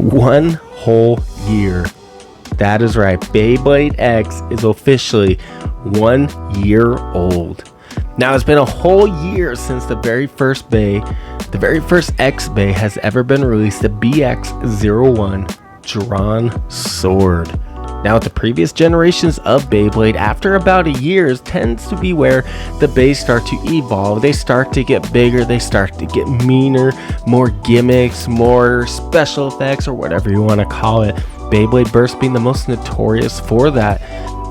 1 whole year. That is right, Beyblade X is officially 1 year old. Now it's been a whole year since the very first X Bey has ever been released, the BX01 Dran Sword. Now with the previous generations of Beyblade, after about a year tends to be where the beys start to evolve. They start to get bigger, they start to get meaner, more gimmicks, more special effects, or whatever you want to call it. Beyblade Burst being the most notorious for that.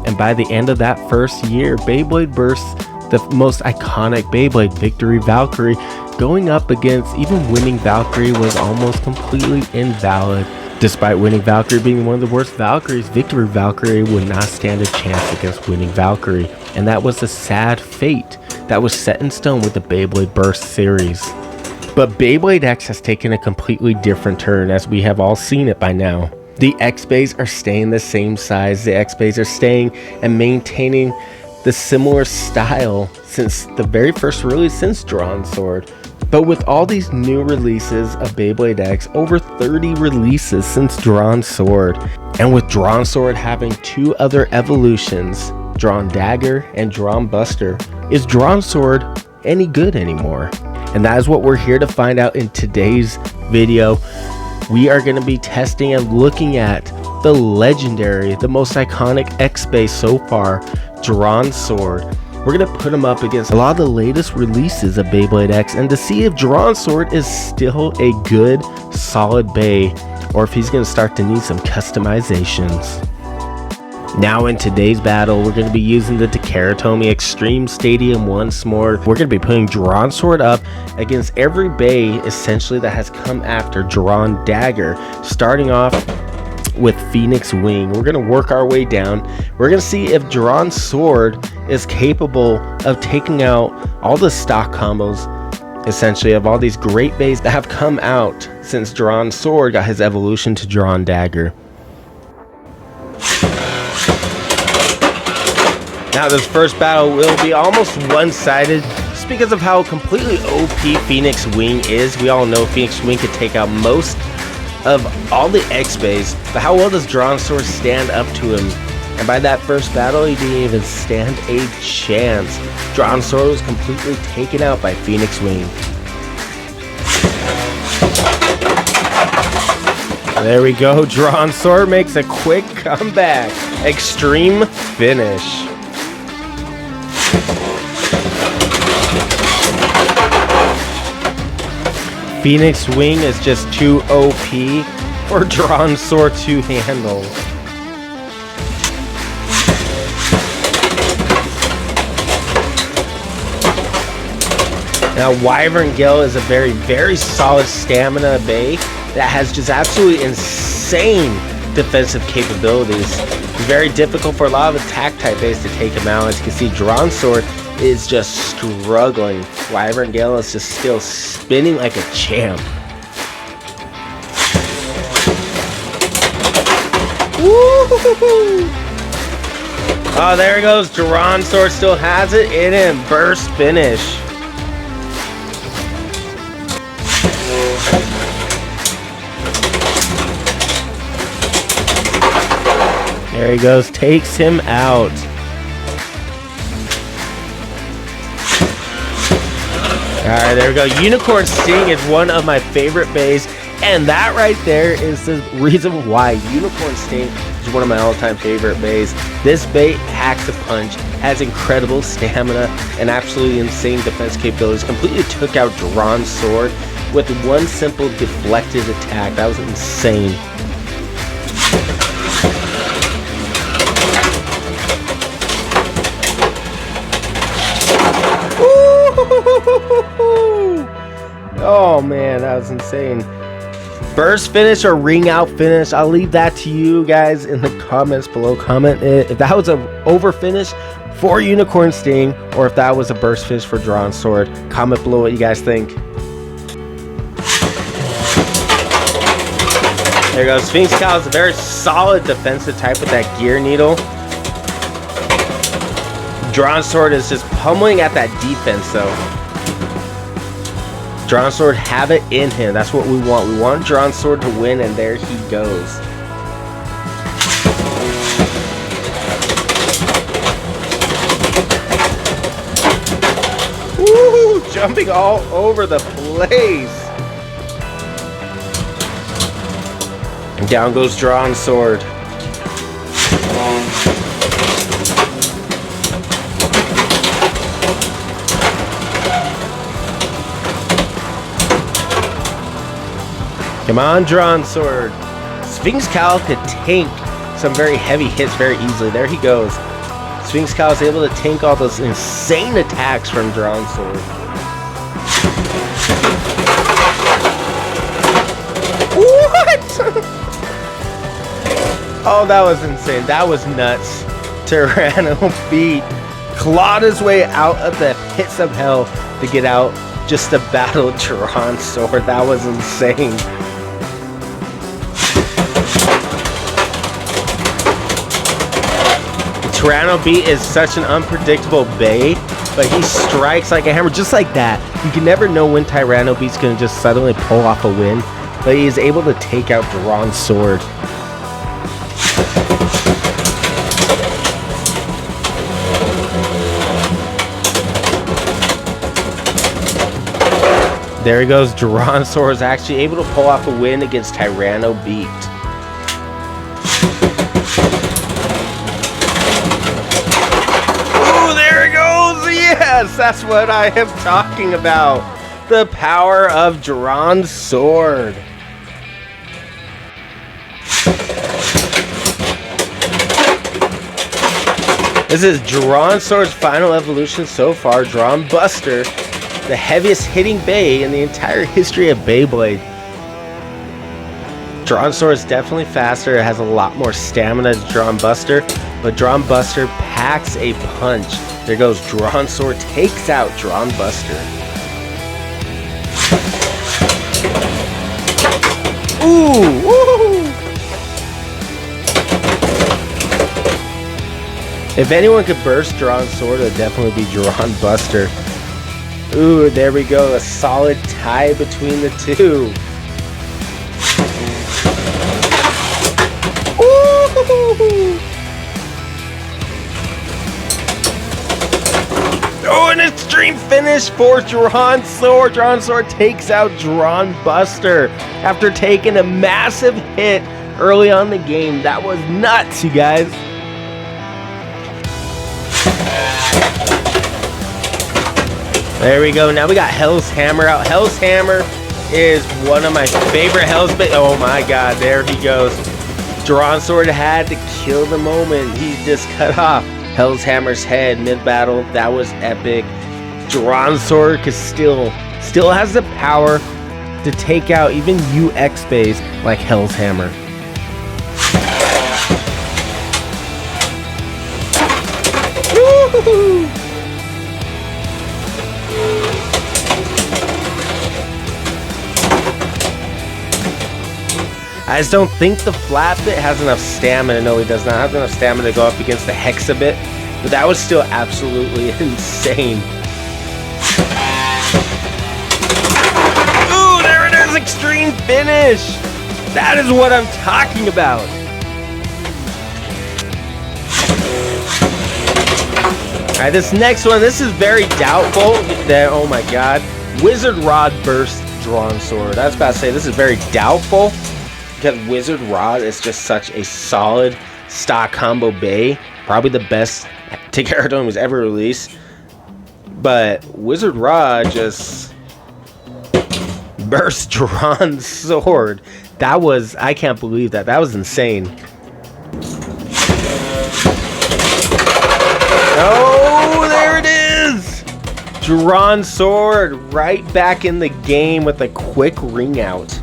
And by the end of that first year, Beyblade Burst, the most iconic Beyblade, Victory Valkyrie, going up against even winning Valkyrie was almost completely invalid. Despite winning Valkyrie being one of the worst Valkyries, Victory Valkyrie would not stand a chance against winning Valkyrie. And that was a sad fate that was set in stone with the Beyblade Burst series. But Beyblade X has taken a completely different turn, as we have all seen it by now. The X Beys are staying the same size. The X Beys are staying and maintaining the similar style since the very first release, since Dran Sword. But with all these new releases of Beyblade X, over 30 releases since Dran Sword, and with Dran Sword having 2 other evolutions, Dran Dagger and Dran Buster, is Dran Sword any good anymore? And that is what we're here to find out in today's video. We are going to be testing and looking at the legendary, the most iconic X Bey so far, Dran Sword. We're going to put him up against a lot of the latest releases of Beyblade X and to see if Dran Sword is still a good, solid Bey, or if he's going to start to need some customizations. Now in today's battle, we're going to be using the Takaratomi Extreme Stadium once more. We're going to be putting Dran Sword up against every Bey essentially that has come after Dran Dagger, starting off with Phoenix Wing. We're going to work our way down. We're going to see if Dran Sword is capable of taking out all the stock combos, essentially, of all these great Beys that have come out since Dran Sword got his evolution to Dran Dagger. Now this first battle will be almost one-sided just because of how completely OP Phoenix Wing is. We all know Phoenix Wing could take out most of all the X Beys, but how well does Dran Sword stand up to him? And by that first battle, he didn't even stand a chance. Dran Sword was completely taken out by Phoenix Wing. There we go, Dran Sword makes a quick comeback. Extreme finish. Phoenix Wing is just too OP for Dran Sword to handle. Now Wyvern Gale is a very solid stamina Bey that has just absolutely insane defensive capabilities. It's very difficult for a lot of attack type Beys to take him out. As you can see, Dran Sword is just struggling. Wyvern Gale is just still spinning like a champ. Woo-hoo-hoo-hoo. Oh, there he goes. Dran Sword still has it in him. Burst finish. There he goes. Takes him out. Alright, there we go. Unicorn Sting is one of my favorite Beys, and that right there is the reason why Unicorn Sting is one of my all-time favorite Beys. This Bey packs a punch, has incredible stamina, and absolutely insane defense capabilities. Completely took out Dran Sword with one simple deflected attack. That was insane. Oh man, that was insane. Burst finish or ring out finish, I'll leave that to you guys in the comments below. Comment if that was a over finish for Unicorn Sting or if that was a burst finish for Dran Sword. Comment below what you guys think. There goes. Sphinx Cowl is a very solid defensive type with that gear needle. Dran Sword is just pummeling at that defense though. Dran Sword have it in him. That's what we want. We want Dran Sword to win, and there he goes. Woo! Jumping all over the place. And down goes Dran Sword. Come on, Dran Sword. Sphinx Cowl could tank some very heavy hits very easily. There he goes. Sphinx Cowl is able to tank all those insane attacks from Dran Sword. What? Oh, that was insane. That was nuts. Tyranno beat, clawed his way out of the pits of hell to get out just to battle Dran Sword. That was insane. Tyranno beat is such an unpredictable bey, but he strikes like a hammer, just like that. You can never know when Tyranno beat's gonna just suddenly pull off a win, but he is able to take out Dran Sword. There he goes. Dran Sword is actually able to pull off a win against Tyranno beat. Yes, that's what I am talking about. The power of Dran Sword. This is Dran Sword's final evolution so far, Dran Buster, the heaviest hitting bey in the entire history of Beyblade. Dran Sword is definitely faster, it has a lot more stamina than Dran Buster, but Dran Buster packs a punch. There goes Dran Sword, takes out Dran Buster. Ooh! Woo! If anyone could burst Dran Sword, it would definitely be Dran Buster. Ooh, there we go. A solid tie between the two. Ooh! Oh, an extreme finish for Dran Sword. Dran Sword takes out Dran Buster after taking a massive hit early on in the game. That was nuts, you guys. There we go. Now we got Hell's Hammer out. Hell's Hammer is one of my favorite Hell's Bey. Oh my god, there he goes. Dran Sword had to kill the moment. He just cut off Hell's Hammer's head mid-battle. That was epic. Dran Sword still has the power to take out even UX beys like Hell's Hammer. Woo-hoo-hoo! I just don't think the flat bit has enough stamina. No, he does not have enough stamina to go up against the Hexa bit, but that was still absolutely insane. Ooh, there it is, extreme finish. That is what I'm talking about. All right, this next one, this is very doubtful. Oh my god, Wizard Rod Burst Dran Sword. I was about to say this is very doubtful, because Wizard Rod is just such a solid stock combo bey. Probably the best Tyranno was ever released. But Wizard Rod just burst Dran Sword. That was, I can't believe that. That was insane. Oh, there it is! Dran Sword right back in the game with a quick ring out.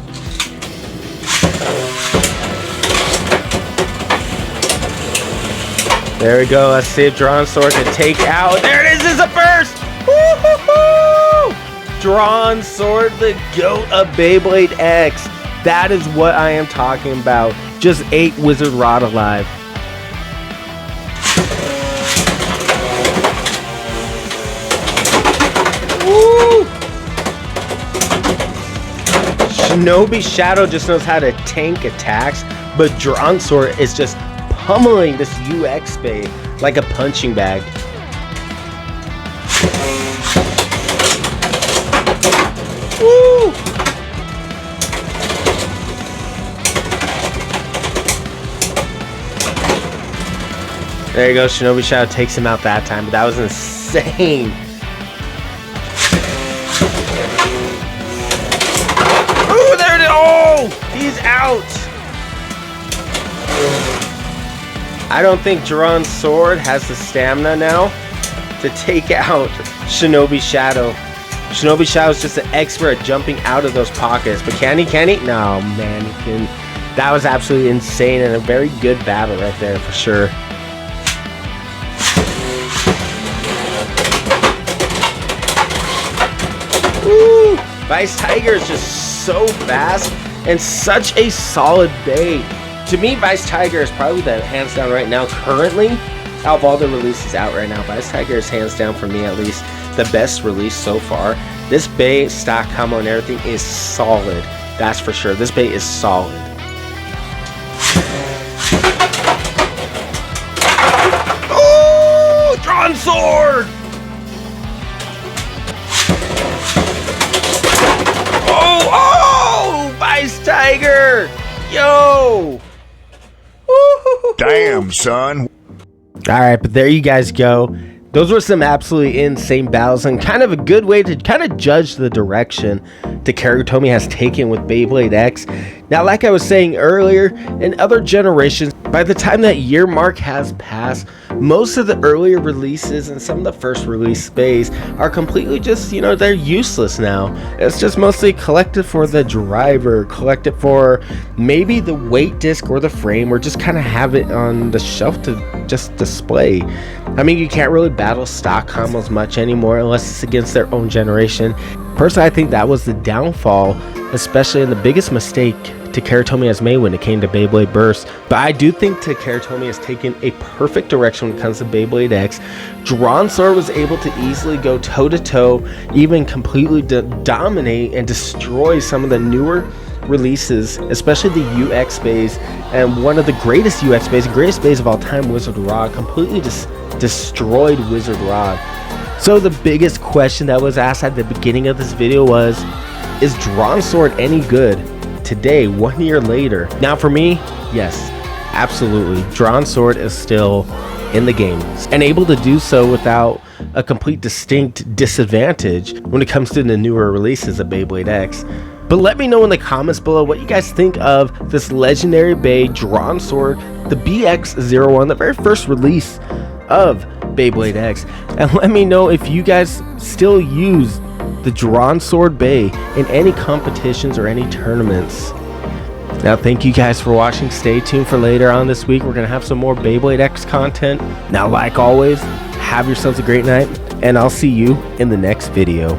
There we go. Let's see if Dran Sword can take out. There it is. It's a burst. Woo-hoo-hoo! Dran Sword, the GOAT of Beyblade X. That is what I am talking about. Just ate Wizard Rod alive. Woo! Shinobi Shadow just knows how to tank attacks, but Dran Sword is just pummeling this UX Bey like a punching bag. Woo! There you go, Shinobi Shadow takes him out that time, but that was insane. Oh, there it is! Oh, he's out. I don't think Dran Sword has the stamina now to take out Shinobi Shadow. Shinobi Shadow is just an expert at jumping out of those pockets, but can he? No, man, he can. That was absolutely insane and a very good battle right there for sure. Woo! Weiss Tiger is just so fast and such a solid bey. To me, Weiss Tiger is probably the hands down right now, currently, out of all the releases out right now. Weiss Tiger is hands down for me, at least, the best release so far. This bey, stock combo and everything is solid. That's for sure. This bey is solid. Oh! Dran Sword! Oh! Weiss Tiger! Yo! Damn, son. Alright, but there you guys go. Those were some absolutely insane battles and kind of a good way to kind of judge the direction Takara Tomy has taken with Beyblade X. Now, like I was saying earlier, in other generations, by the time that year mark has passed, most of the earlier releases and some of the first release beys are completely just, you know, they're useless now. It's just mostly collected for the driver, collected for maybe the weight disc or the frame, or just kind of have it on the shelf to just display. I mean, you can't really battle stock combos much anymore unless it's against their own generation. Personally, I think that was the downfall, especially in the biggest mistake Takara Tomy has made when it came to Beyblade Burst. But I do think Takara Tomy has taken a perfect direction when it comes to Beyblade X. Dran Sword was able to easily go toe-to-toe, even completely dominate and destroy some of the newer releases, especially the UX beys, and one of the greatest UX beys, greatest beys of all time, Wizard Rod, completely just destroyed Wizard Rod. So the biggest question that was asked at the beginning of this video was, is Dran Sword any good today, 1 year later? Now for me, yes, absolutely. Dran Sword is still in the game and able to do so without a complete distinct disadvantage when it comes to the newer releases of Beyblade X. But let me know in the comments below what you guys think of this legendary bey, Dran Sword, the BX01, the very first release of Beyblade X. And let me know if you guys still use the Dran Sword bey in any competitions or any tournaments. Now, thank you guys for watching. Stay tuned for later on this week. We're going to have some more Beyblade X content. Now, like always, have yourselves a great night, and I'll see you in the next video.